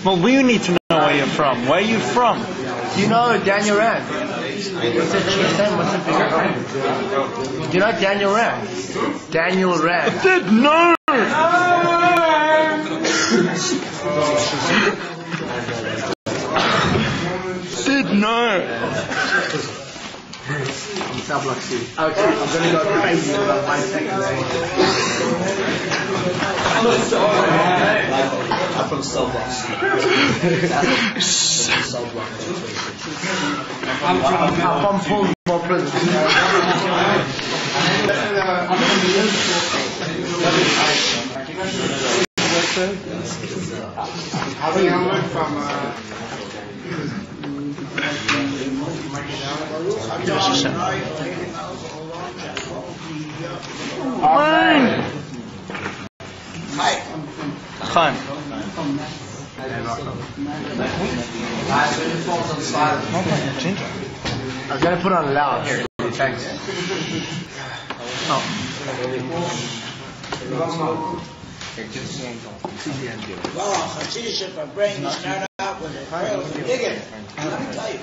Well, we need to know where you're from. Where are you from? Do you know Daniel Rand? What's the bigger? Do you know Daniel Rand? Daniel Rand. I did no. Did no. Okay, I'm gonna go crazy in about 5 seconds. I'm from cell block C. I'm from Baltimore prison. Fun. I'm gonna put on loud. Thanks. Well, Hasidiship, our brain started out with a trail of digging. And let me tell you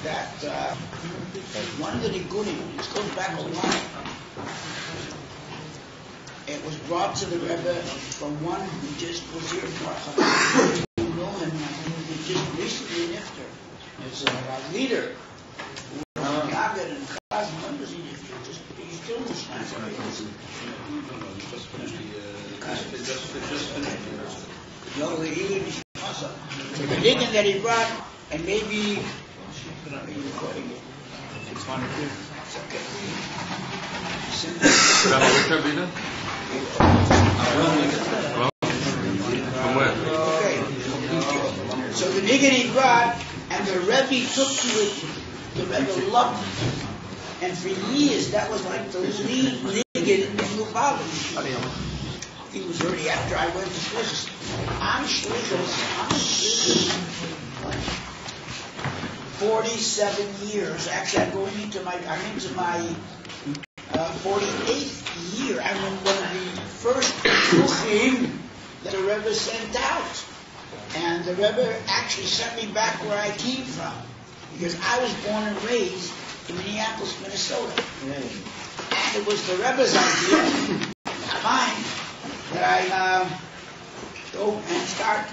that one of the Nigunim, this goes back a lot, it was brought to the Rebbe from one who just was here for you know him, who just recently nifter. It's a leader who was Gagad and Kaz. When was he nifter? He's still in the Shvat. No, he was awesome. So the digging that he brought, and maybe are you recording it? It's okay. Okay. So the nigger he brought, and the Rebbe took to it, the Rebbe loved it. And for years, that was like the lead nigger in Lubavitch. He was already after I went to Shlichus. I'm Shlichus 47 years. Actually, I'm going into my 48th year. I'm in one of the first shluchim that the Rebbe sent out. And the Rebbe actually sent me back where I came from. Because I was born and raised in Minneapolis, Minnesota. And it was the Rebbe's idea, not mine, that I go and start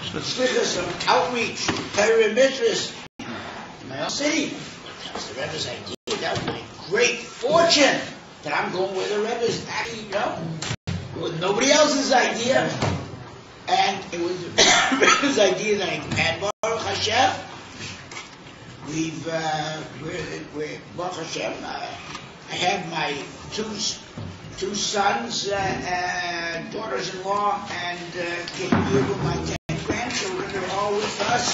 some outreach, Torah mitzvahs in my own city. That was the Rebbe's idea. That was my great fortune that I'm going where the Rebbe's actually, it was nobody else's idea. And it was the Rebbe's idea that I had, Baruch Hashem. We're Baruch Hashem. I have my two sons, daughters-in-law, and came here with my 10 grandchildren. They're all with us.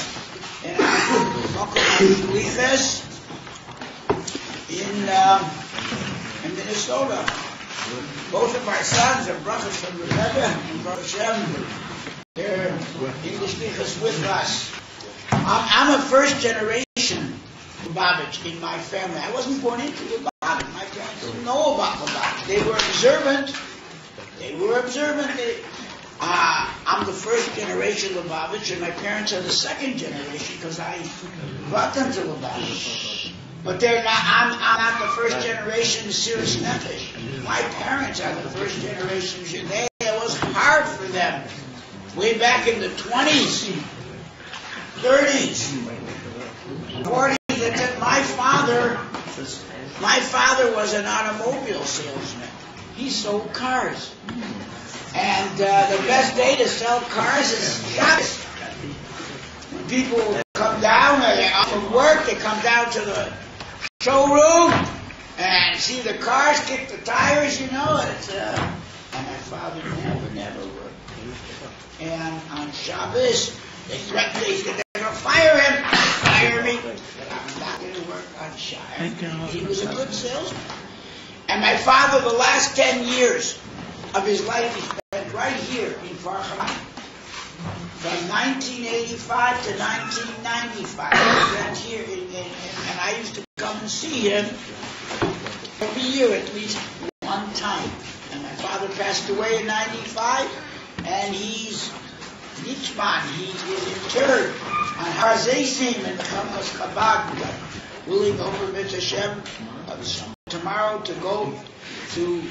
And I'm in Minnesota. Both of my sons are brothers from the Rebbe and Baruch Hashem. They're English speakers with us. I'm a first generation Lubavitch in my family. I wasn't born into Lubavitch. My parents didn't know about Lubavitch. They were observant. I'm the first generation Lubavitch, and my parents are the second generation because I brought them to Lubavitch. But they're not. I'm not the first generation serious nefesh. My parents are the first generation Judea. It was hard for them way back in the 20s, 30s, 40s. My father was an automobile salesman. He sold cars. And the best day to sell cars is Shabbos. When people come down, from work, they come down to the showroom and see the cars, kick the tires, and my father never worked. And on Shabbos, they threatened they're going to fire him. Fire me. But I'm not going to work on Shabbos. He was a good salesman. And my father, the last 10 years of his life, he spent right here in Farham. From 1985 to 1995, he spent here, and I used to come come and see him every year at least one time. And my father passed away in 95, and he's Nichman. He is interred on Har Zeizim in Chamas Chabad. Willing over Mitzvah Hashem tomorrow to go to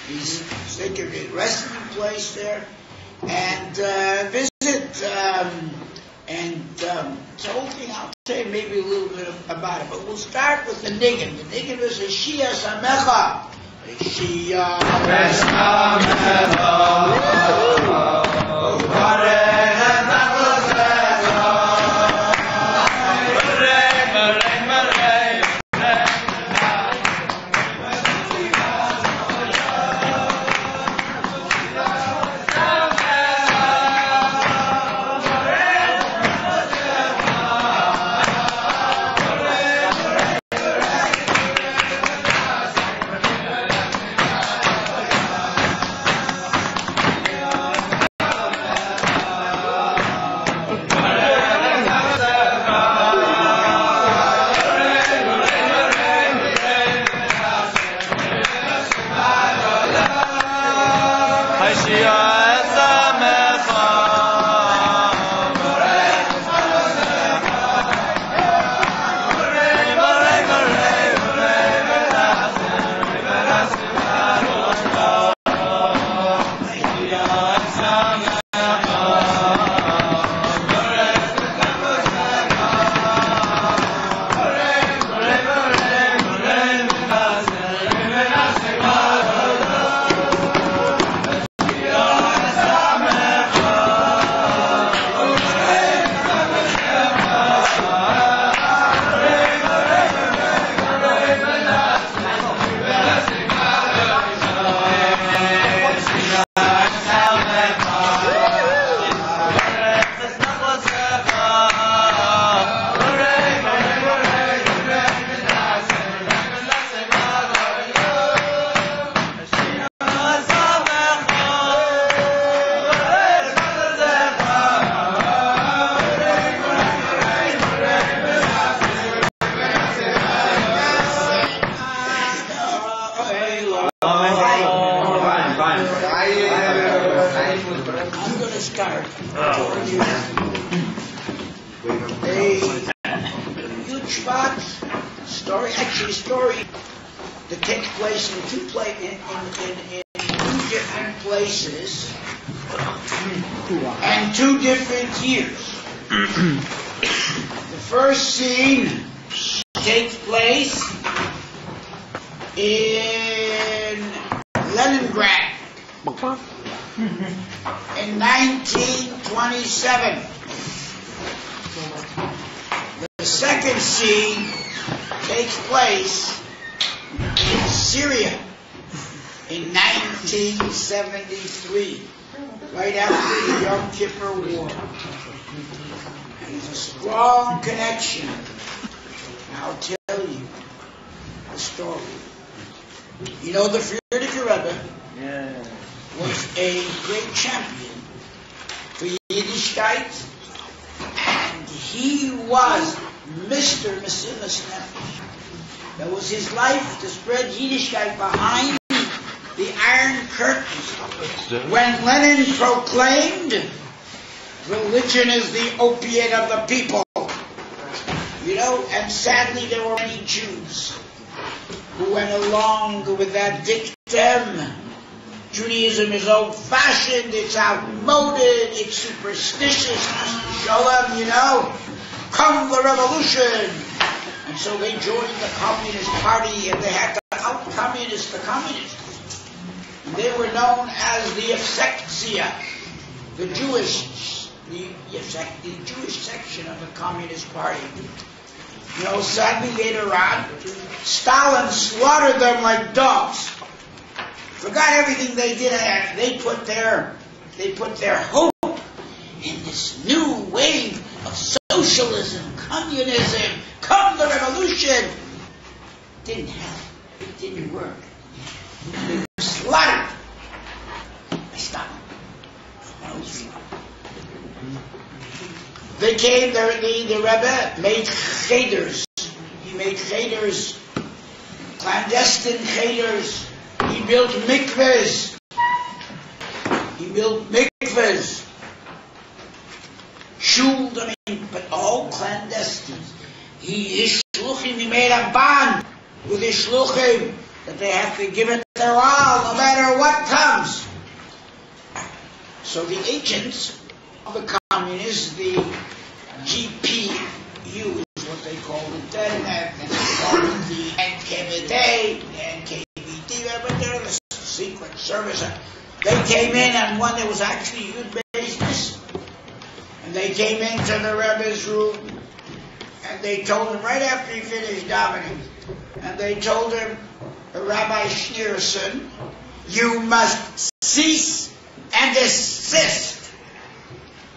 his sacred resting place there and visit. The whole thing I'll say maybe a little bit about it, but we'll start with the niggin. The niggin is a Shia Samecha. Shia Samecha. Shvat story that takes place in two different places and 2 different years. The first scene takes place in Leningrad in 1927. The second scene takes place in Syria in 1973, right after the Yom Kippur War. There's a strong connection. I'll tell you a story. You know, the Frierdiker Rebbe was a great champion for Yiddishkeit, and he was Mr. Mesilas Nefesh. That was his life, to spread Yiddishkeit behind the Iron Curtain. When Lenin proclaimed, religion is the opiate of the people, you know, and sadly there were many Jews who went along with that dictum. Judaism is old-fashioned, it's outmoded, it's superstitious, Shalom, you know. Come the revolution! And so they joined the Communist Party, and they had to out-communist the communists. And they were known as the Yefsektia, the Jewish section of the Communist Party. You know, sadly later on, Stalin slaughtered them like dogs. Forgot everything they did, and they put their hope in this new wave of socialism, communism, come the revolution. Didn't happen. It didn't work. They were slaughtered by Stalin. They came, the Rebbe made cheders He made cheters, clandestine cheters. He built mikvahs. Shul, but all clandestine. He made a bond with his shluchim that they have to give it their all, no matter what comes. So the agents of the communists, the GPU is what they call it then, and they call it the NKVD, the NKVD, but they're the secret service. They came in and one that was actually good business. And they came into the Rebbe's room, and they told him right after he finished davening, and they told him, Rabbi Schneerson, you must cease and desist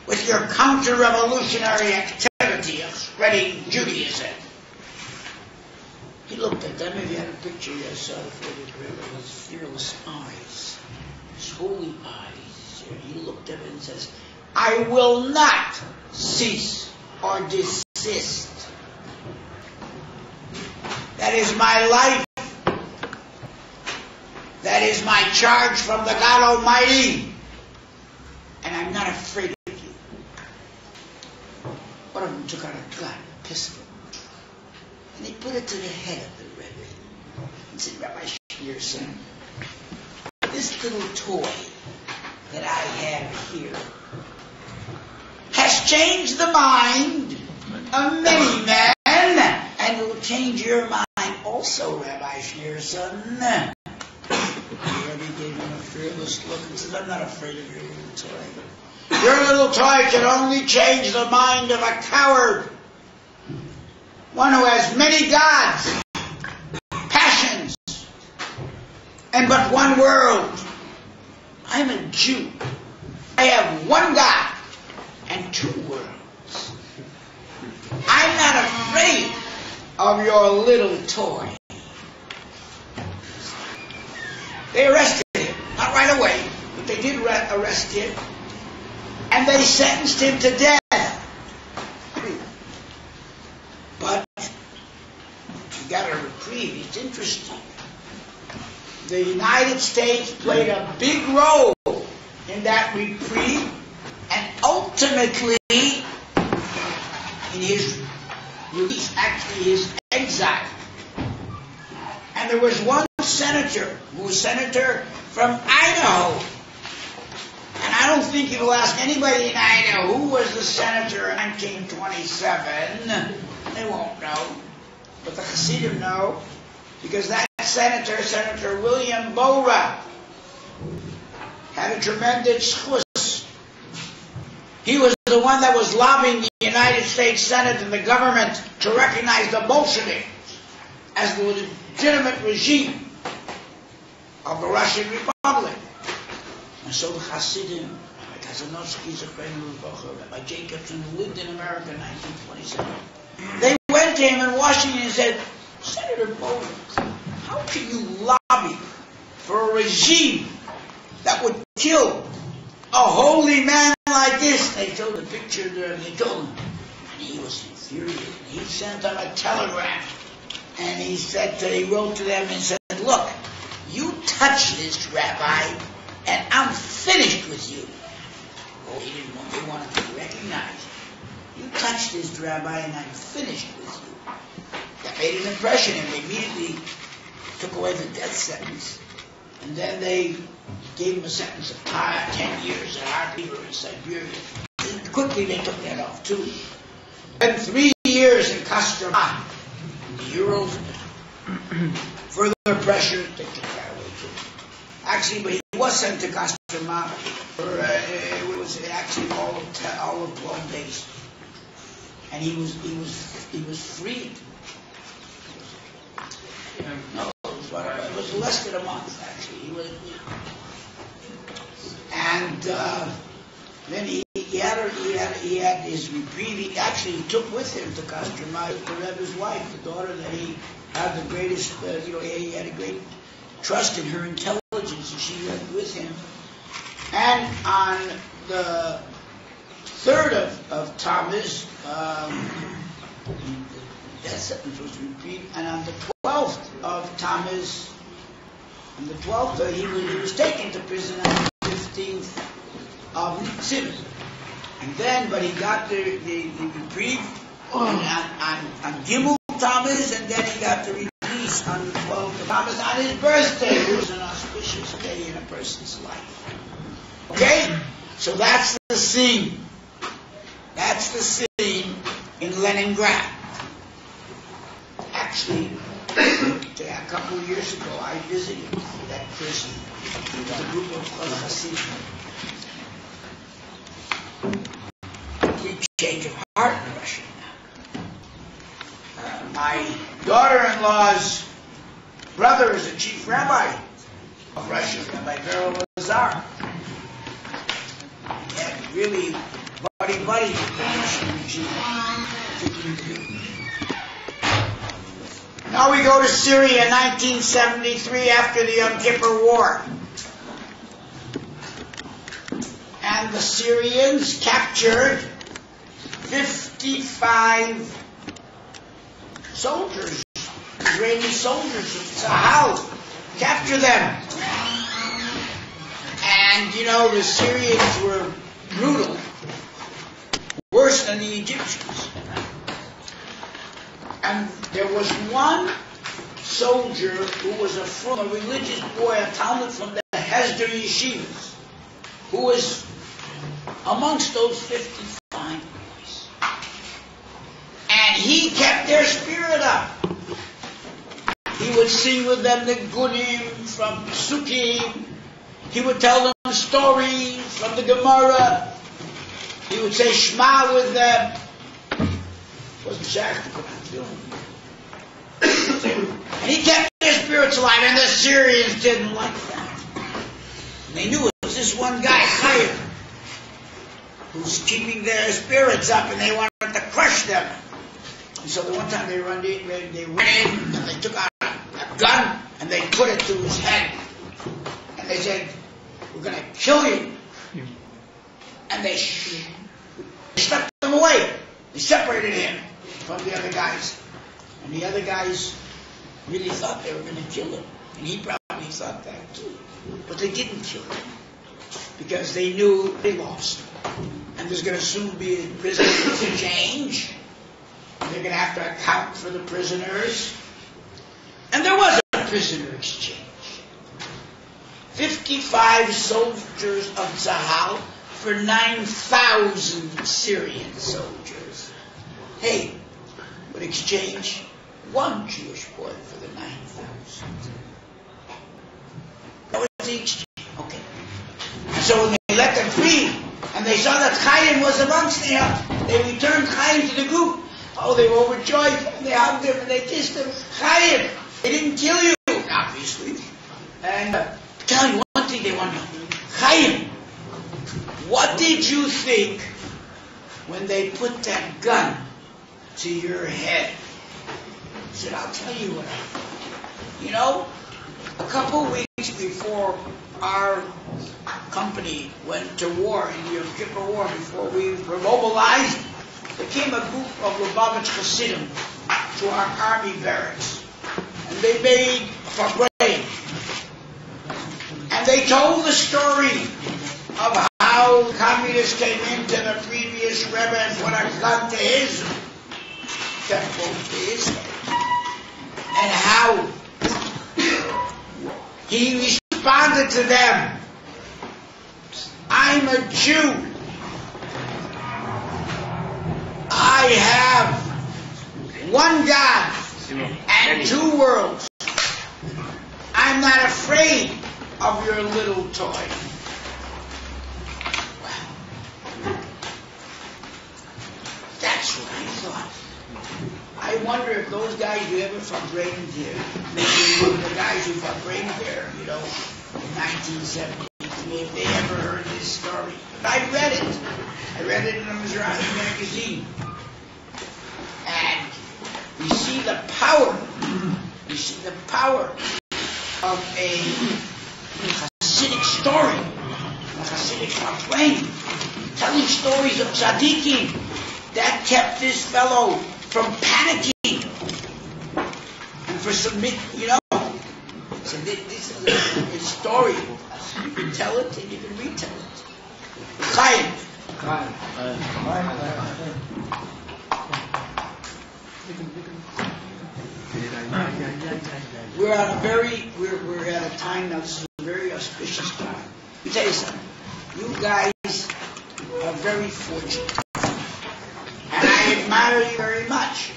with your counter-revolutionary activity of spreading Judaism. He looked at them. If you had a picture yourself with his fearless eyes, his holy eyes, he looked at him and says, I will not cease or desist. That is my life. That is my charge from the God Almighty. And I'm not afraid of you. One of them took out a gun, a pistol, and he put it to the head of the Rebbe. He said, Rabbi Schneerson, this little toy that I have here has changed the mind of many men, and it will change your mind also, Rabbi Schneerson. The Rebbe gave him a fearless look and said, I'm not afraid of your little toy. Your little toy can only change the mind of a coward, one who has many gods, passions, and but one world. I'm a Jew. I have one God and two worlds. I'm not afraid of your little toy. They arrested him, not right away, but they did arrest him, and they sentenced him to death. But he got a reprieve. It's interesting. The United States played a big role in that reprieve, and ultimately in his release, actually his exile. And there was one senator who was senator from Idaho. And I don't think you'll ask anybody in Idaho who was the senator in 1927. They won't know. But the Hasidim know, because that senator, Senator William Bora, had a tremendous chus. He was the one that was lobbying the United States Senate and the government to recognize the Bolsheviks as the legitimate regime of the Russian Republic. And so the Hasidim, like Kazanovsky, Rabbi Jacobson, who lived in America in 1927, they went to him in Washington and said, Senator Bowler, how can you lobby for a regime that would kill a holy man like this? They showed the picture there, and they told him. And he was infuriated. He sent them a telegram. And he said, he wrote to them and said, look, you touch this, Rabbi, and I'm finished with you. Oh, they wanted to recognize. You touch this, Rabbi, and I'm finished with you. That made an impression, and they immediately took away the death sentence. And then they gave him a sentence of 10 years at Harkiver in Siberia. And quickly they took that off, too. And 3 years in Kostroma, the Euros. Further pressure, they took that away, too. Actually, but he was sent to Kostroma for, it was actually all of 12 days. And he was freed. No, it was less than a month, actually. And then he had his reprieve. He actually took with him to Kostroma the Rebbe's wife, the daughter that he had the greatest, he had a great trust in her intelligence, and she went with him. And on the 3rd of Tammuz, That's the first reprieve. And on the 12th of Tammuz, on the 12th, he was taken to prison on the 15th of Nitzim. And then, but he got the reprieve on Gimel Tammuz, and then he got the release on the 12th of Tammuz on his birthday. It was an auspicious day in a person's life. Okay? So that's the scene. That's the scene in Leningrad. Actually, a couple of years ago, I visited that prison with a group of Hasidim. Complete change of heart in Russia now. My daughter-in-law's brother is the chief rabbi of Russia, Rabbi Vero Lazar. And really buddy-buddy with the Russian regime. Now we go to Syria, 1973, after the Yom Kippur War. And the Syrians captured 55 soldiers, Israeli soldiers of Tzahal. Capture them. And, you know, the Syrians were brutal, worse than the Egyptians. And there was one soldier who was a religious boy, a Talmud from the Hesder Yeshivas, who was amongst those 55 boys. And he kept their spirit up. He would sing with them the Gunim from Sukkim. He would tell them stories from the Gemara. He would say Shema with them. Wasn't shaykh to come out and film. And he kept their spirits alive, and the Syrians didn't like that. And they knew it was this one guy, Chayyim, who's keeping their spirits up, and they wanted to crush them. And so the one time they ran in, and they took out a gun, and they put it to his head. And they said, "We're going to kill you." And they swept him away. They separated him from the other guys. And the other guys really thought they were going to kill him. And he probably thought that too. But they didn't kill him. Because they knew they lost. And there's going to soon be a prisoner exchange. And they're going to have to account for the prisoners. And there was a prisoner exchange. 55 soldiers of Tzahal for 9,000 Syrian soldiers. Hey, would exchange one Jewish boy for the 9,000. That was the exchange. Okay. And so when they let them free, and they saw that Chaim was amongst them, they returned Chaim to the group. Oh, they were overjoyed, and they hugged him, and they kissed him. Chaim, they didn't kill you, obviously. And tell you one thing they want to know. Chaim, what did you think when they put that gun to your head? He said, I'll tell you what happened. You know, a couple weeks before our company went to war, in the Yom Kippur War, before we were mobilized, there came a group of Lubavitch Hasidim to our army barracks. And they made a parade. And they told the story of how communists came into the previous Rebbe and put a gun to his temple, to his head. And how he responded to them, I'm a Jew. I have one God and two worlds. I'm not afraid of your little toy. Well, that's what I thought. I wonder if those guys you ever fought Braden here, maybe one of the guys who fought Braden here, you know, in 1973, if they ever heard this story. But I read it. I read it in a Mizrahi magazine. And we see the power. We see the power of a Hasidic story, a Hasidic complaint, telling stories of tzaddikim. That kept this fellow from panicking and for submit, you know. So this is a story. You can tell it and you can retell it. Chaim. We're at a time now. This is a very auspicious time. Let me tell you something. You guys are very fortunate, and I admire you very much.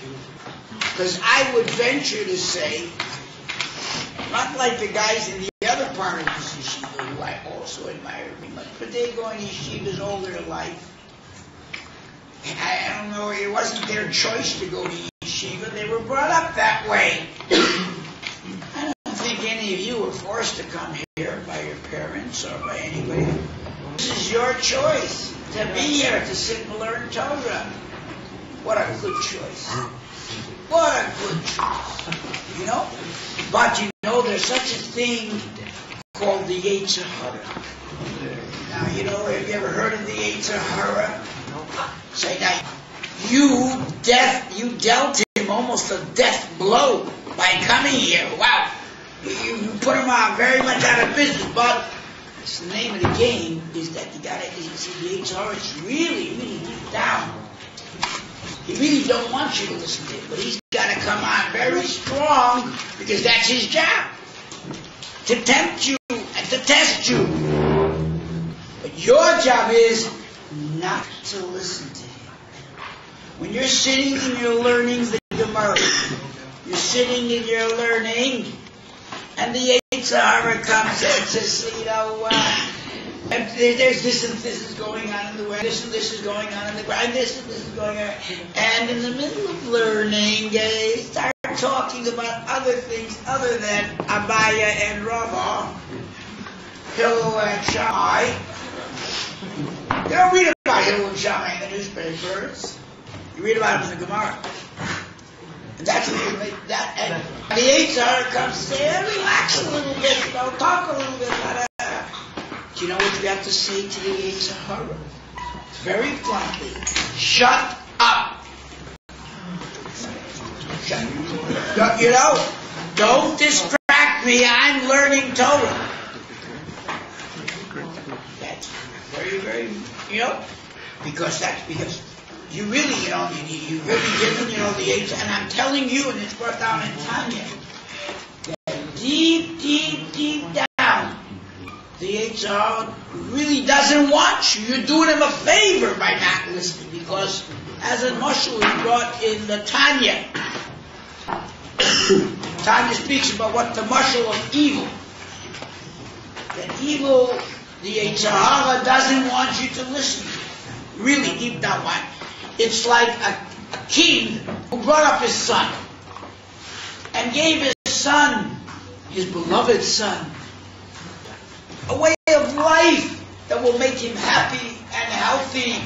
Because I would venture to say, not like the guys in the other part of this yeshiva, who I also admire very much, but they go in yeshivas all their life. I don't know, it wasn't their choice to go to yeshiva. They were brought up that way. I don't think any of you were forced to come here by your parents or by anybody. This is your choice to be here, to sit and learn Torah. What a good choice. What a good choice. You know? But you know, there's such a thing called the Yetzer Hara. Now, you know, have you ever heard of the Yetzer Hara? Say now, you dealt him almost a death blow by coming here. Wow. You put him very much out of business, but it's the name of the game is that you gotta, see, the Yetzer Hara is really, really deep down. He really don't want you to listen to it, but he's got to come on very strong because that's his job. To tempt you and to test you. But your job is not to listen to him. When you're sitting and you're learning the Gemara, you're sitting and you're learning, and the Yetzer Hara comes and says, you know, there's this and this is going on in the way, this and this is going on in the ground, this and this is going on. And in the middle of learning, they start talking about other things other than Abaya and Rava, Hillel and Shammai. You don't read about Hillel and Shammai in the newspapers. You read about them in the Gemara. And that's what you make that. And the Yetzer Hara comes and says, relax a little bit, you know, talk a little bit about it. Do you know what you have to say to the Yetzer Hara? Very bluntly. Shut up. You know, don't distract me. I'm learning Torah. That's very, very, you know, because you really, you know, you really given, you know, the Yetzer, and I'm telling you, and it's brought down in Tanya, that deep, deep, deep down, the Yetzer Hara really doesn't want you. You're doing him a favor by not listening, because as a mashal is brought in the Tanya, Tanya speaks about what the mashal of evil. That evil, the Yetzer Hara doesn't want you to listen to. Really, deep down, why? It's like a king who brought up his son and gave his son, his beloved son, a way of life that will make him happy and healthy.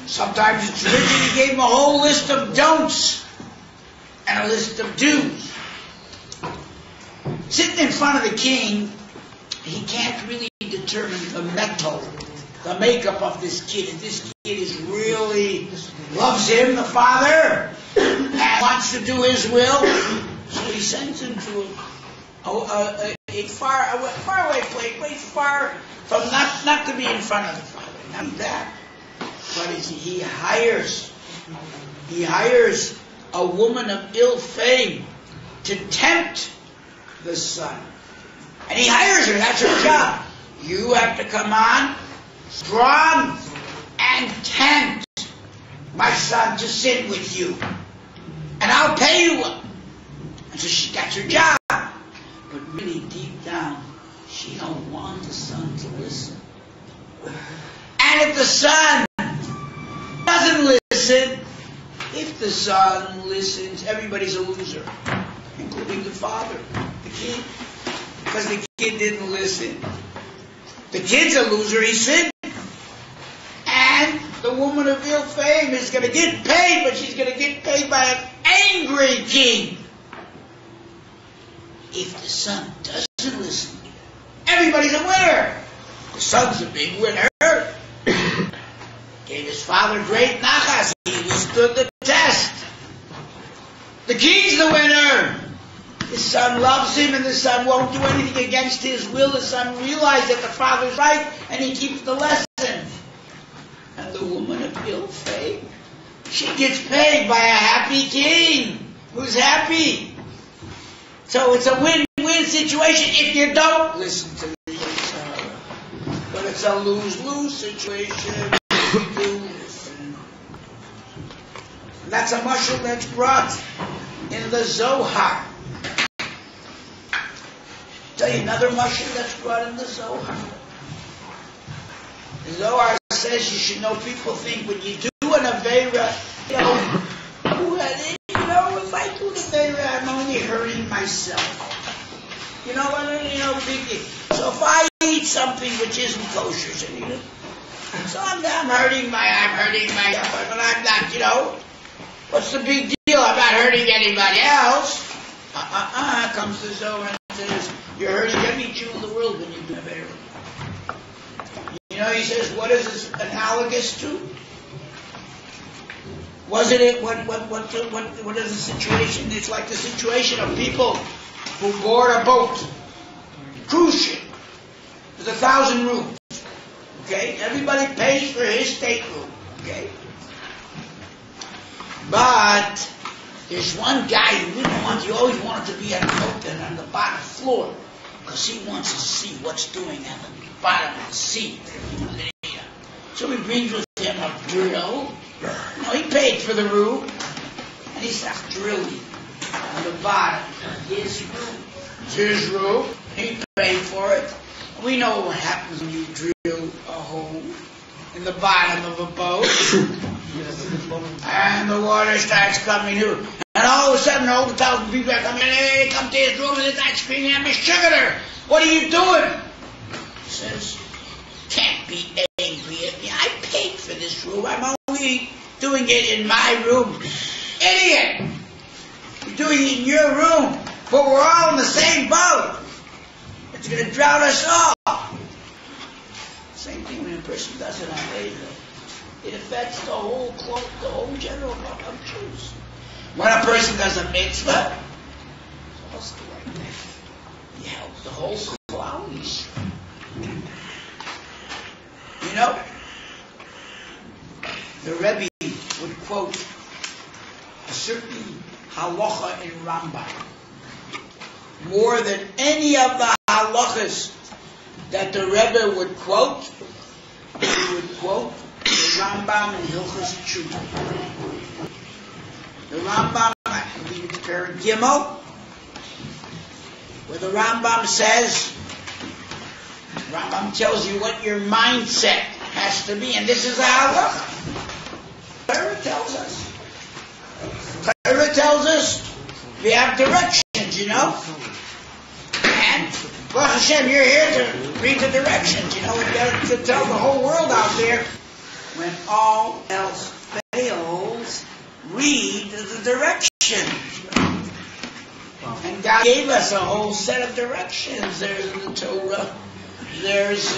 Sometimes it's written he gave him a whole list of don'ts and a list of do's. Sitting in front of the king, he can't really determine the metal, the makeup of this kid. If this kid is really loves him, the father, and wants to do his will, so he sends him to a far away place, far from not to be in front of the father. Not that, but he hires a woman of ill fame to tempt the son, and he hires her. That's her job. You have to come on strong and tempt my son to sit with you, and I'll pay you. And so that's her job. But really deep down, she don't want the son to listen. And if the son doesn't listen, if the son listens, everybody's a loser, including the father, the kid, because the kid didn't listen. The kid's a loser, he sinned. And the woman of ill fame is going to get paid, but she's going to get paid by an angry king. If the son doesn't listen, everybody's a winner. The son's a big winner. Gave his father great nachas. He withstood the test. The king's the winner. The son loves him, and the son won't do anything against his will. The son realizes that the father's right, and he keeps the lesson. And the woman of ill fate, she gets paid by a happy king who's happy. So it's a win-win situation if you don't listen to the Yitzhak. But it's a lose-lose situation if you do listen. And that's a mashal that's brought in the Zohar. Tell you another mashal that's brought in the Zohar. The Zohar says you should know, people think when you do an Aveira, if I do an Aveira, I'm only hurting myself. Big deal. So if I eat something which isn't kosher, so I'm hurting myself, but I'm not, what's the big deal? I'm not hurting anybody else. Comes the Zohar and says, you're hurting every Jew in the world when you do an Aveira. He says, what is this analogous to? What is the situation? It's like the situation of people who board a boat, cruise ship. There's 1,000 rooms. Okay? Everybody pays for his stateroom. Okay? But there's one guy he always wanted to be on the boat and on the bottom floor, because he wants to see what's doing at the bottom of the sea. So he brings with him a drill. He paid for the room, and he starts drilling on the bottom of his room. It's his room. He paid for it. We know what happens when you drill a hole in the bottom of a boat, and the water starts coming through. And all of a sudden, all the 1,000 people are coming in. Hey, come to his room, and they start screaming at me, "Sugar, what are you doing?" He says, "Can't be angry at me. I paid for this room. I'm only doing it in my room." Idiot! You're doing it in your room, but we're all in the same boat. It's going to drown us all. Same thing when a person does it on Aveira. It affects the whole general flock of Jews. When a person does a mitzvah, what's the right thing? He helps the whole clouds. The Rebbe would quote a certain halacha in Rambam. More than any of the halachas that the Rebbe would quote, he would quote the Rambam in Hilchos Tshuva. The Rambam, I believe it's Perek Gimel, where the Rambam says, Rambam tells you what your mindset has to be, and this is a halacha. Torah tells us. Torah tells us we have directions, And, Baruch Hashem, you're here to read the directions, We've got to tell the whole world out there, when all else fails, read the directions. And God gave us a whole set of directions. There's in the Torah. There's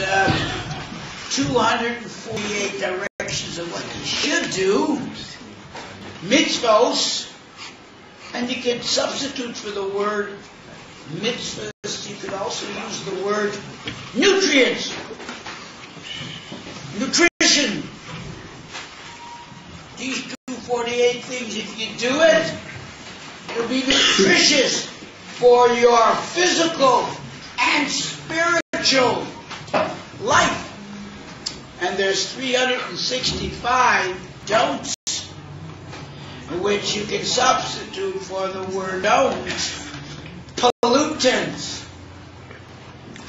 248 directions of what you should do. Mitzvos. And you can substitute for the word mitzvahs. You could also use the word nutrients. Nutrition. These 248 things, if you do it, it'll be nutritious for your physical and spiritual life. And there's 365 don'ts, which you can substitute for the word don't. Pollutants.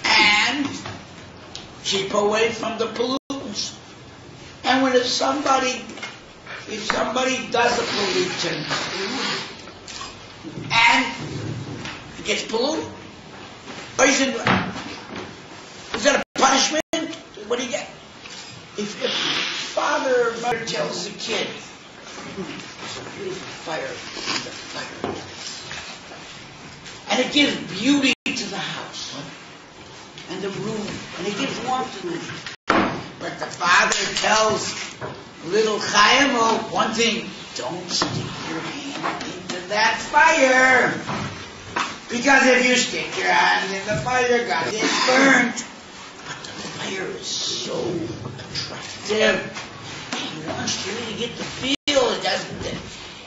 And keep away from the pollutants. And when if somebody does a pollutant and it gets polluted, is that a punishment? What do you get? If father or mother tells the kid, "There's a beautiful fire, and it gives beauty to the house and the room, and it gives warmth to the room," but the father tells little Chaim one thing: don't stick your hand into that fire. Because if you stick your hand in the fire, you're going to get burnt. But the fire is so attractive. He wants you to get the feel, doesn't it?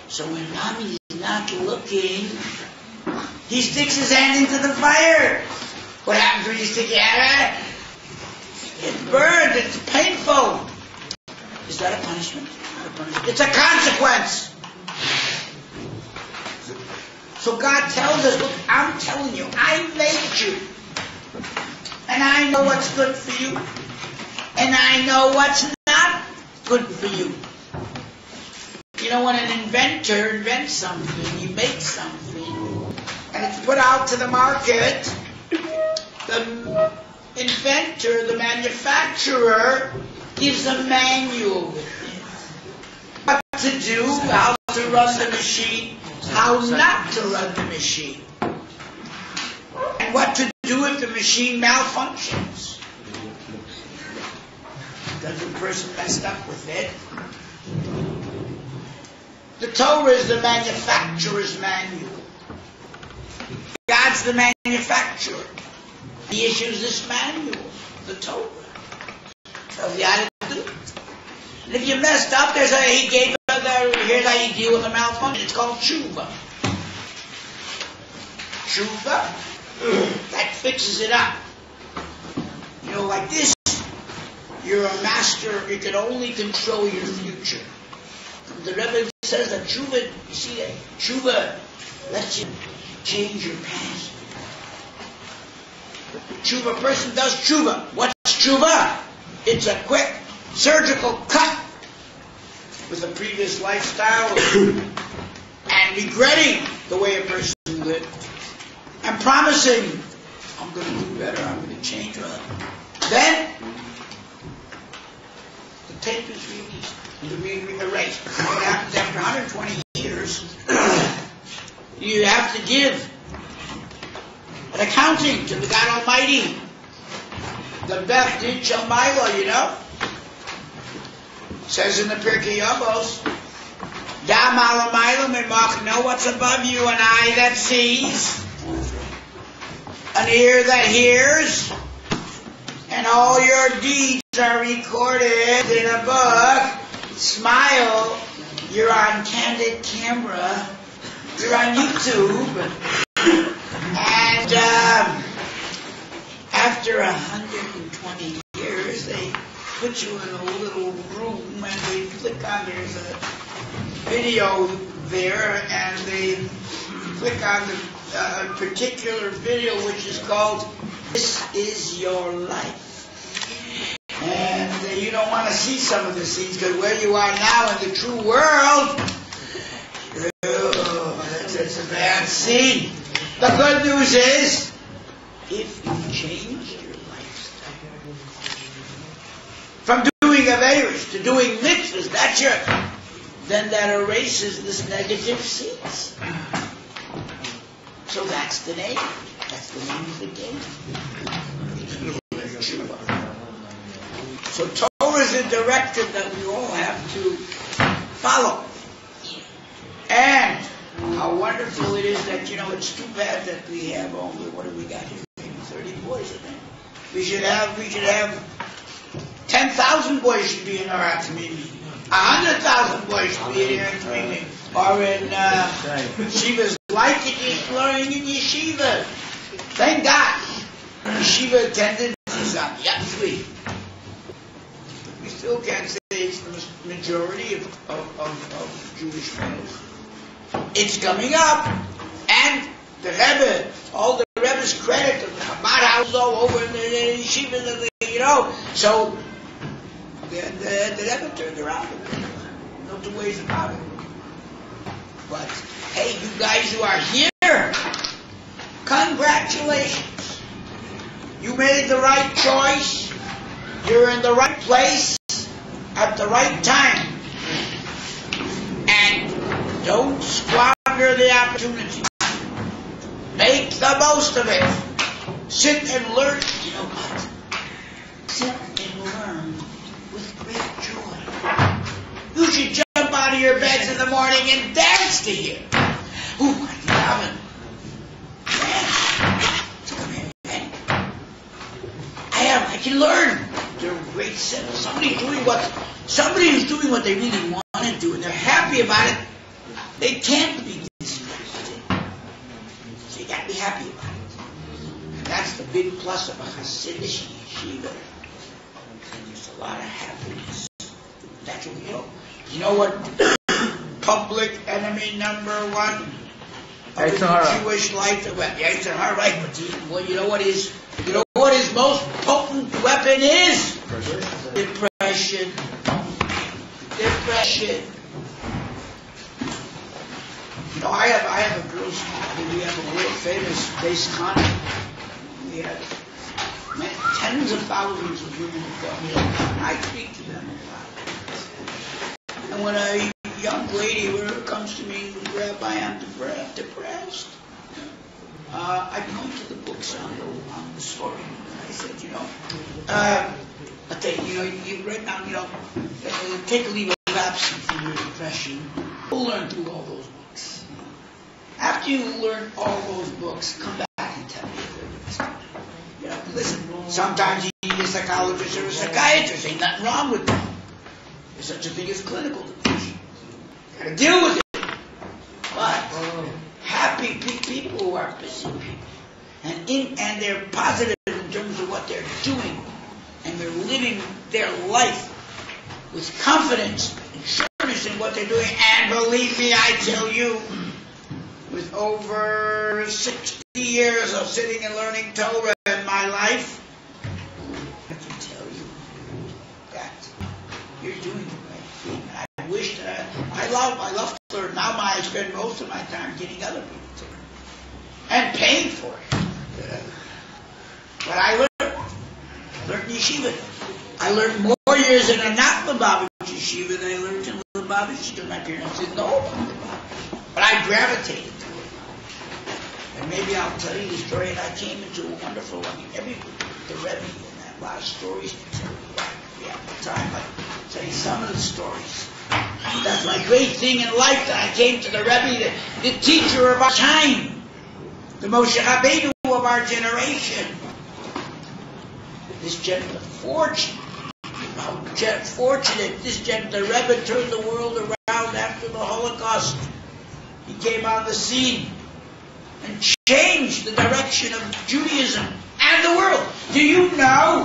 So when Mommy's not looking, he sticks his hand into the fire. What happens when you stick your hand in it? It's burned. It's painful. Is that a punishment? Not a punishment. It's a consequence. So God tells us, look, I'm telling you, I made you. And I know what's good for you. And I know what's not good for you. You know, when an inventor invents something, he makes something, and it's put out to the market, the inventor, the manufacturer, gives a manual with it. What to do, how to run the machine, how not to run the machine, and what to do if the machine malfunctions. Does the person messed up with it? The Torah is the manufacturer's manual. God's the manufacturer. He issues this manual, the Torah. Tells you how to do it. And if you messed up, here's how you deal with a malfunction. It's called tshuva. Tshuva, that fixes it up. You know, like this, you're a master, you can only control your future. The Rebbe says that tshuva, you see that? Tshuva lets you change your past. Tshuva, person does tshuva. What's tshuva? It's a quick surgical cut with a previous lifestyle and regretting the way a person lived and promising, I'm going to do better, I'm going to change. Then, the tape is released. Erased. What happens after 120 years, you have to give an accounting to the God Almighty. The Beth Din Shalmaila, you know. Says in the Pirkei Avos, Da Malamayla Mimach, know what's above you, an eye that sees, an ear that hears, and all your deeds are recorded in a book. Smile, you're on candid camera, you're on YouTube, and after 120 years, they put you in a little room and they click on, there's a video there, and they click on a particular video which is called This Is Your Life. And you don't want to see some of the scenes, because where you are now in the true world, it's a bad scene. The good news is, if you change your lifestyle from doing Averos to doing mitzvahs, then that erases this negative seeds. So that's the name. That's the name of the game. So Torah is a directive that we all have to follow. And how wonderful it is that, it's too bad that we have only, what do we got here? Maybe 30 boys, I think. We should have 10,000 boys should be in our community. 100,000 boys should be in here in training. Or in yeshivas like it, learning in yeshiva. Thank God. Yeshiva attendance is on Yatzli. We still can't say it's the majority of Jewish males. It's coming up. And the Rebbe, all the Rebbe's credit, the Chabad house all over in the yeshiva, So, the Rebbe turned around. No two ways about it. But, hey, you guys who are here, congratulations. You made the right choice. You're in the right place at the right time. And don't squander the opportunity. Make the most of it. Sit and learn. You know what? Sit and learn with great joy. You should jump out of your beds in the morning and dance to hear. Who daven. Man, I can learn. They're a great sense. Somebody who's doing what they really want to do, and they're happy about it. They can't be disgusted. So you got to be happy about it. And that's the big plus of a Hasidic yeshiva. There's a lot of happiness. That's what we know. You know what? Public enemy number one of the Jewish life. Yetzer hara, right? But you know what his most potent weapon is? Depression. Depression. You know, I have a girls' school. We have a world famous base conning. We have tens of thousands of women who come here. I speak to them a lot. And when a young lady comes to me, Rabbi, I'm depressed. I point to the books on the story. I said, I tell you, right now, take a leave of absence from your depression. We'll learn through all those books. After you learn all those books, come back and tell me if they're the best. Listen, sometimes you need a psychologist or a psychiatrist. Ain't nothing wrong with them. There's such a thing as clinical depression. You gotta deal with it. But happy people who are busy people, and they're positive in terms of what they're doing, and they're living their life with confidence and sureness in what they're doing. And believe me, I tell you, with over 60 years of sitting and learning Torah in my life, I can tell you that you're doing the right thing. And I wish that I love to learn. Now I spend most of my time getting other people to learn and paying for it. But I learned in yeshiva. I learned more years in a not Lubavitch yeshiva than I learned in Lubavitch because my parents didn't know about Lubavitch. But I gravitated to it. And maybe I'll tell you the story, and I came into a wonderful one. The Rebbe, and that a lot of stories to tell you. We have the time, but I'll tell you some of the stories. That's my great thing in life, that I came to the Rebbe, the teacher of our time, the Moshe Rabbeinu of our generation. This gentleman, the Rebbe turned the world around after the Holocaust. He came on the scene and changed the direction of Judaism and the world. Do you know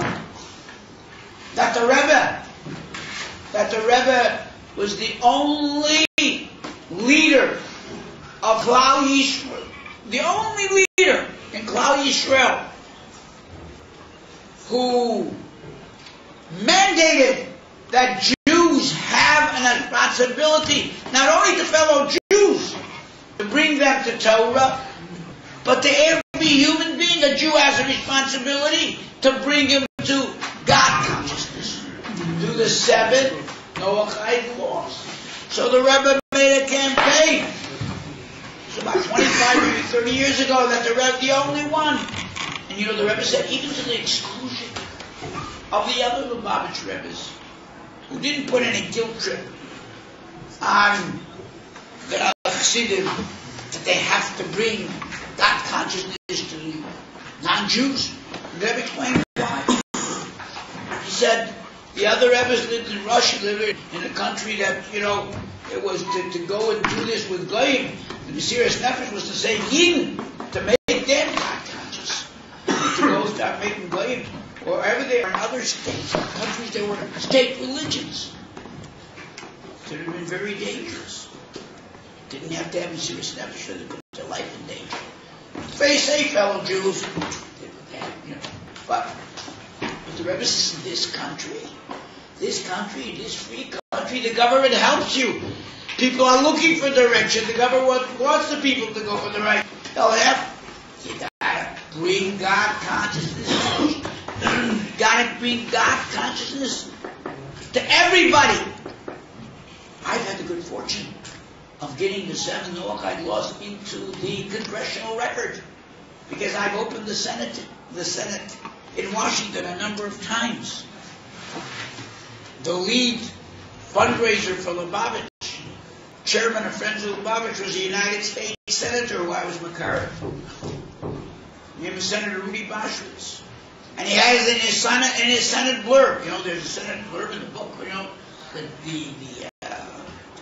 that the Rebbe was the only leader of Klal Yisrael, the only leader in Klal Yisrael who mandated that Jews have an responsibility, not only to fellow Jews, to bring them to Torah, but to every human being. A Jew has a responsibility to bring him to God consciousness through the 7 Noahide laws. So the Rebbe made a campaign. It's about 25 or 30 years ago that the Rebbe, the only one. And the Rebbe said, even to the exclusion of the other Lubavitch Rebbes, who didn't put any guilt trip on the Chassidim, that they have to bring God consciousness to the non-Jews. The Rebbe explained why. He said the other Rebbes lived in Russia, lived in a country that, it was to go and do this with Goyim. The Mesiras Nefesh was to say Yidden, to make them God conscious. To go start making Goyim. Wherever they are in other states, countries, they were state religions. It could have been very dangerous. Didn't have to have Mesiras Nefesh for them to put their life in danger. Stay safe, fellow Jews. But the Rebbe says, this country, this free country, the government helps you. People are looking for direction. The government wants the people to go for the right. They'll have, you gotta bring God consciousness. Gotta bring God consciousness to everybody. I've had the good fortune of getting the 7 Noahide laws into the congressional record, because I've opened the Senate in Washington a number of times. The lead fundraiser for Lubavitch, chairman of Friends of Lubavitch, was the United States senator who I was Makar. Named Senator Rudy Boschwitz. And he has in his Senate blurb, there's a Senate blurb in the book, the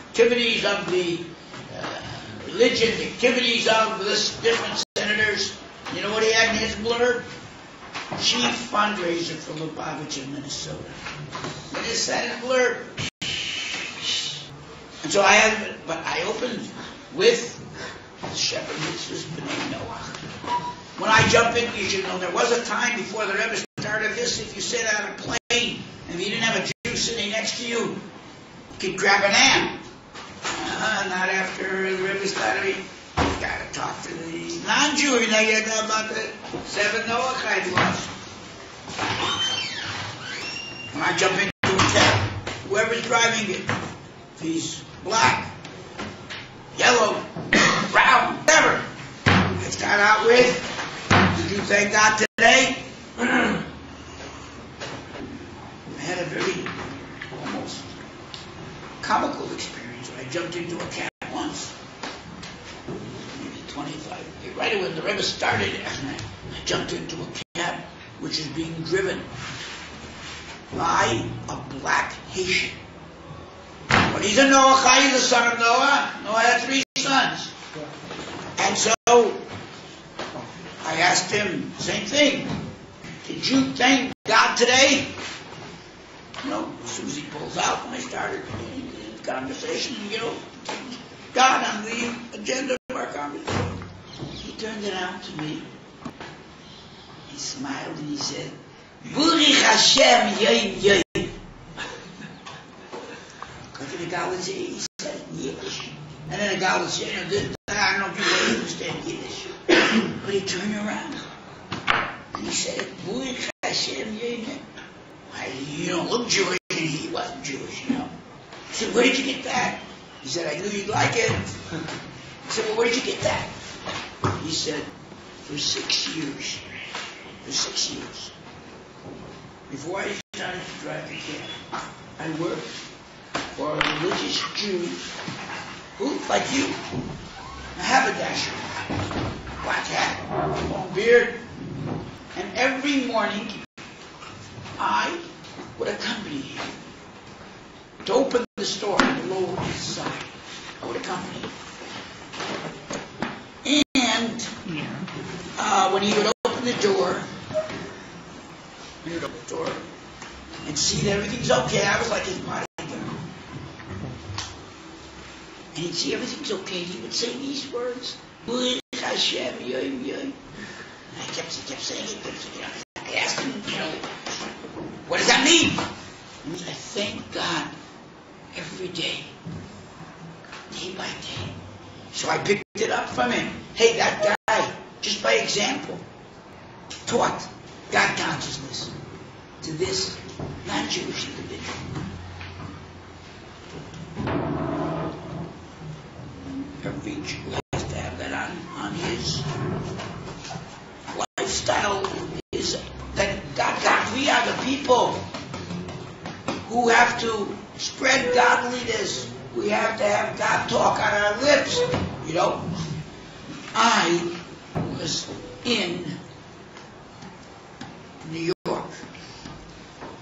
activities of the religion, the activities of this different senators. You know what he had in his blurb? Chief fundraiser for Lubavitch in Minnesota. In his Senate blurb. And so I opened with Shepherd Mitzvah's B'nai Noach. When I jump in, you should know there was a time before the Rebbe started this. If you sit on a plane and if you didn't have a Jew sitting next to you, you could grab an amp. Not after the Rebbe started. You got to talk to the non-Jew. You know about the 7 Noachide laws. When I jump into a cab, whoever's driving it, if he's black, yellow, brown, whatever, I start out with, did you thank God today? I had a very almost comical experience when I jumped into a cab once, maybe 25, right when the Rebbe started, I jumped into a cab which is being driven by a black Haitian. But he's a Noah, he's the son of Noah. Noah had 3 sons. And so I asked him, same thing. Did you thank God today? Susie pulls out when I started the conversation, God on the agenda of our conversation. He turned it out to me. He smiled and he said, Baruch Hashem, yoy, yoy. The guy would say, he said it in Yiddish. And then the guy would say, I don't know if you really understand Yiddish. But he turned around. And he said, Baruch Hashem, you don't look Jewish. And he wasn't Jewish, I said, where did you get that? He said, I knew you'd like it. I said, well, where did you get that? He said, for 6 years. For 6 years. Before I started to drive the cab, I worked for a religious Jew who, like you, a haberdasher, black hat, long beard, and every morning I would accompany him to open the store on the Lower East Side. I would accompany him. And when he would open the door, and see that everything's okay, I was like his bodyguard. And he'd see everything's okay, and he would say these words, Baruch Hashem, yoim, yoim. And he kept saying it. I asked him, what does that mean? And I thank God every day by day. So I picked it up from him. Hey, that guy, just by example, taught God consciousness to this non-Jewish individual. Every Jew has to have that on his lifestyle. Is that God, we are the people who have to spread godliness. We have to have God talk on our lips. I was in New York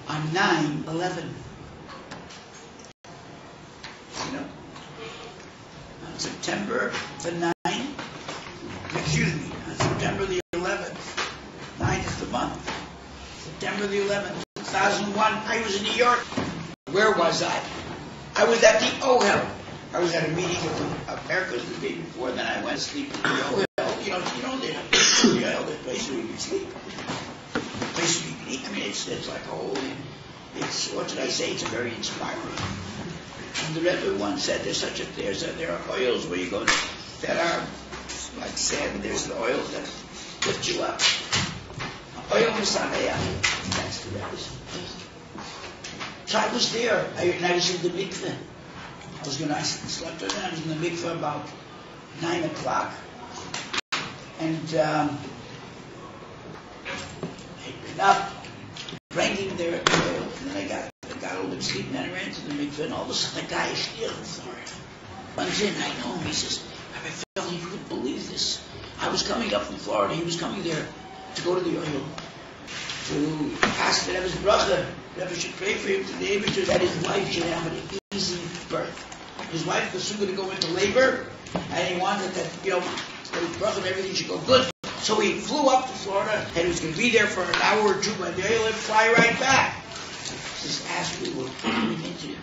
on 9/11. On September the 9th, on September the 11th, 9 is the month, September the 11th, 2001, I was in New York. Where was I? I was at the OHEL. I was at a meeting of America's the day before, then I went to sleep at the OHEL. The place where you can sleep. The place where you can eat. I mean, it's like a whole, what did I say? It's very inspiring. And the Rebbe once said there are oils where you go that are like sand. There's the oils that lift you up. Oil Misaneya. That's the Rebbe's. So I was there, and I was in the mikveh. I slept there, and I was in the mikveh about 9 o'clock. And I'd been up, bringing their oil, and then I got a little bit sleep, and then I ran to the mikveh, and all of a sudden the guy is still for it. Runs in, I know him, he says, Rabbi you couldn't believe this. I was coming up from Florida. He was coming there to go to the oil, to ask the Rebbe's brother. The Rebbe should pray for him to the Eibusher that his wife should have an easy birth. His wife was soon going to go into labor, and he wanted that, his brother and everything should go good. So he flew up to Florida, and he was going to be there for an hour or two by the oil and fly right back. Just as we were coming into, I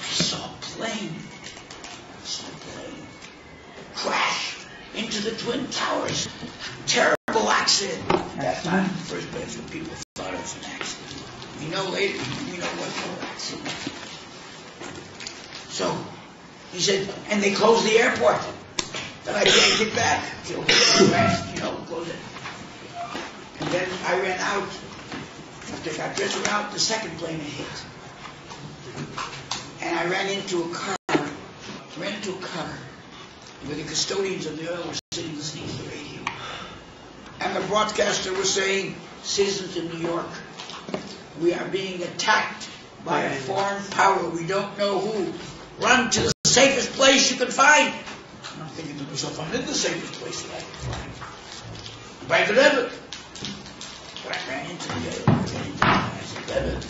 saw a plane crash into the Twin Towers. Terrible accident. At that time, the first place when people thought it was an accident. We know later, we know what the accident was. So, he said, and they closed the airport. Then I can't get back. Close it. And then I ran out. After I got dressed around, the second plane had hit. And I ran into a car. Where the custodians of the oil were sitting listening to the radio. And the broadcaster was saying, citizens of New York, we are being attacked by a foreign power. We don't know who. Run to the safest place you can find. I'm thinking to myself, I'm in the safest place that I can find. By the Rebbe. But I ran into the Rebbe. I said, Rebbe,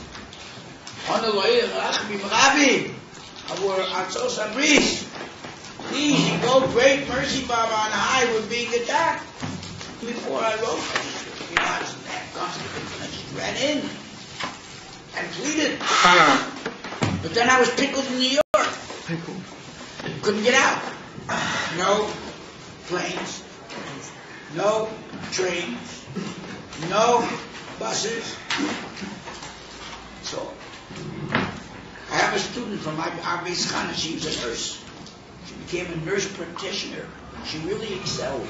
please, you know, great mercy, Baba, on high, we're being attacked. Before I wrote, I was that confident. I just ran in and pleaded. But then I was pickled in New York. Couldn't get out. No planes, no trains, no buses. So, I have a student from our base Khana. She was a nurse. She became a nurse practitioner. She really excelled.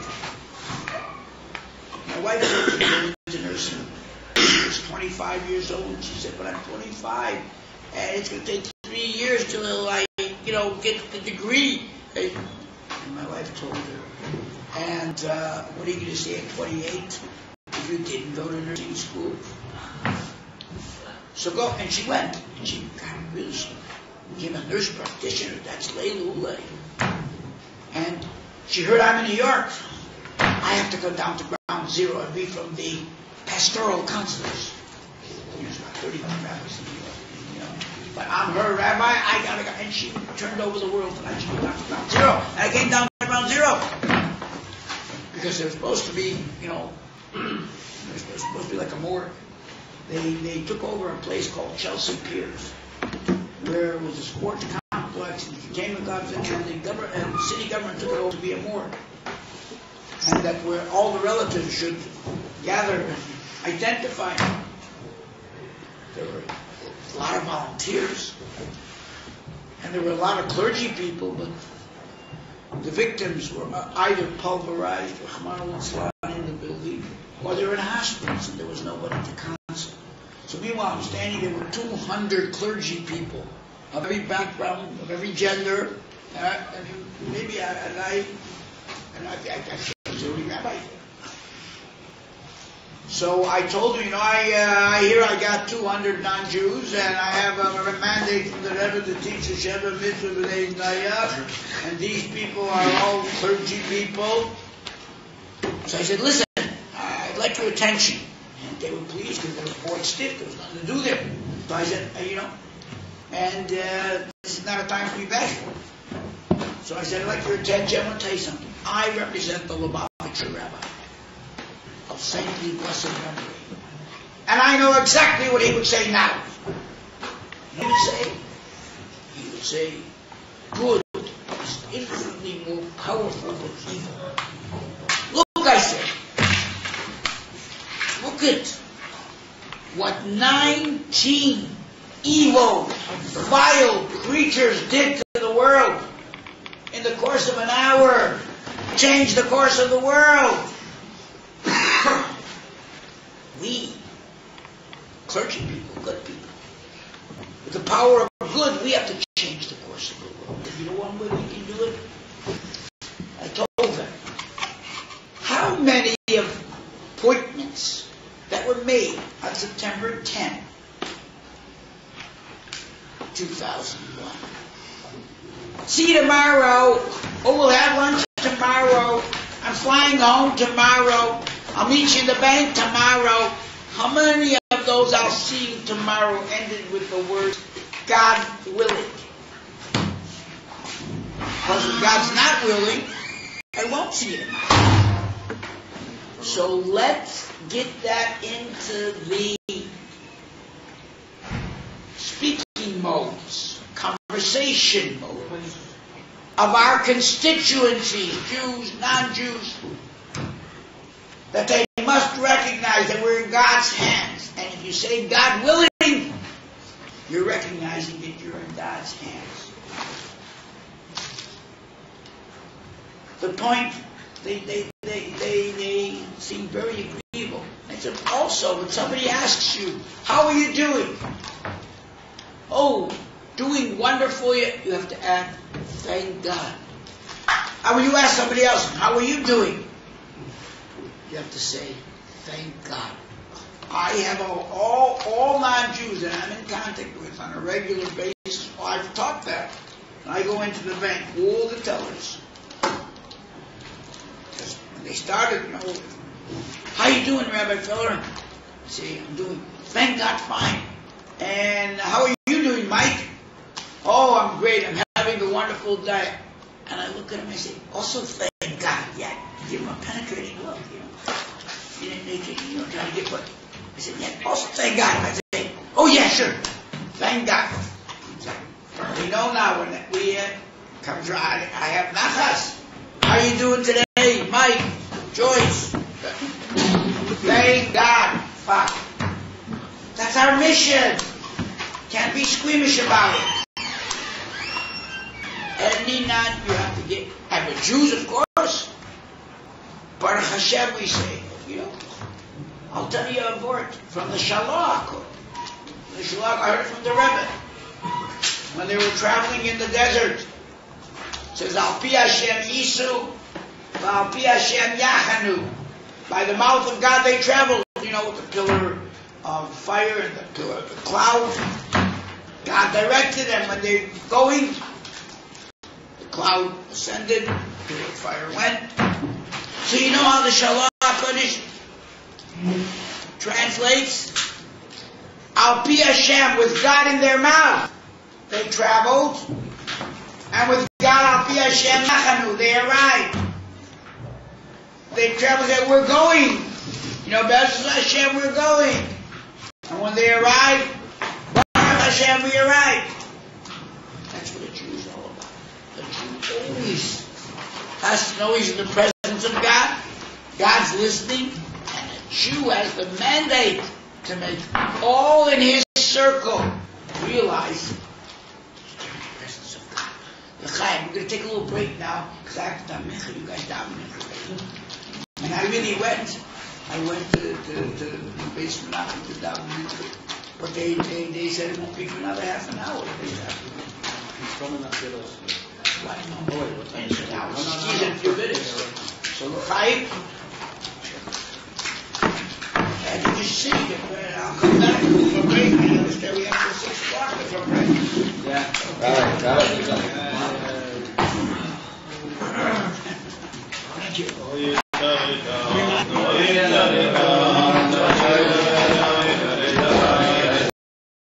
My wife wanted to go into nursing. She was 25 years old. She said, but I'm 25, and it's going to take 3 years till I, get the degree. And my wife told her, and what are you going to say at 28 if you didn't go to nursing school? So go, and she went. And she became a nurse practitioner. That's Leilule. And she heard I'm in New York. I have to go down to ground zero and be from the pastoral counselors. There's about 31 rabbis in New York, But I'm her rabbi, I gotta go. And she turned over the world and I should go down to ground zero. And I came down to ground zero. Because they were supposed to be, they were supposed to be like a morgue. They took over a place called Chelsea Piers, where it was a sports complex, and entertainment complex, and the city government took it over to be a morgue. And that where all the relatives should gather and identify. There were a lot of volunteers, and there were a lot of clergy people, but the victims were either pulverized in the building, or they were in hospitals, and there was nobody to counsel. So meanwhile, I'm standing there with 200 clergy people of every background, of every gender, and maybe I was the only rabbi there. So I told him, I hear I got 200 non-Jews, and I have a mandate from the Rebbe to teach the Sheva Mitzvah B'nai Naya, and these people are all clergy people. So I said, listen, I'd like your attention. And they were pleased because they were bored stiff. There was nothing to do there. So I said, and this is not a time to be bashful. So I said, I'd like your attention. I want to tell you something. I represent the Lubavitcher rabbi of saintly blessed memory. And I know exactly what he would say now. He would say, good is infinitely more powerful than evil. Look, I said, look at what 19 evil, vile creatures did to the world in the course of an hour. Changed the course of the world. We, clergy people, good people, with the power of good, we have to change the course of the world. If you know one way we can do it, I told them, how many appointments that were made on September 10, 2001. See you tomorrow. Oh, we'll have lunch tomorrow. I'm flying home tomorrow. I'll meet you in the bank tomorrow. How many of those I'll see you tomorrow ended with the words, God willing? Because if God's not willing, I won't see you tomorrow. So let's get that into the speaking modes, conversation modes of our constituencies, Jews, non-Jews, that they must recognize that we're in God's hands. And if you say God willing, you're recognizing that you're in God's hands. The point, they seem very agreeable. And so also, when somebody asks you, how are you doing? Oh, doing wonderful. You have to add, thank God. When you ask somebody else, how are you doing? You have to say, thank God. I have all non-Jews that I'm in contact with on a regular basis. Well, I've taught that. I go into the bank, all the tellers. Because when they started, how you doing, Rabbi Feller? I say, I'm doing, thank God, fine. And how are you doing, Mike? Oh, I'm great. I'm having a wonderful day. And I look at him and I say, also thank God. Yeah, give him a penetrating look, You didn't make it, try to get what. I said, yeah, also thank God. I say, oh yeah, sure. Thank God. We know now when we come to, I have nachas. How are you doing today, Mike, Joyce? Thank God. Fuck. That's our mission. Can't be squeamish about it. Any non, you have to get. And with Jews, of course. Baruch Hashem, we say. I'll tell you a word from the Shalach. The Shalach, I heard from the Rebbe. When they were traveling in the desert, it says, Al pi Hashem Yisu, Al pi Hashem Yachanu. By the mouth of God they traveled, with the pillar of fire and the pillar of the cloud. God directed them when they're going. The cloud ascended, the pillar of fire went. So you know how the Shalach Kodesh translates? Al pi Hashem, with God in their mouth, they traveled, and with God al pi Hashem Nachanu, they arrived. They traveled, said, we're going. B'ezras Hashem, we're going. And when they arrived, Baruch Hashem, we arrived. That's what a Jew is all about. A Jew always has to know he's in the presence of God. God's listening. And a Jew has the mandate to make all in his circle realize he's in the presence of God. L'chaim, we're going to take a little break now because I have to daven mincha. You guys daven mincha. And I really went. I went to the basement to daven mincha. But they said it won't be for another half an hour. Now it's in a few minutes. So l'chaim. And you just see that I'll come back for break. I understand we have till 6 o'clock for break. Yeah. Got it. Thank you.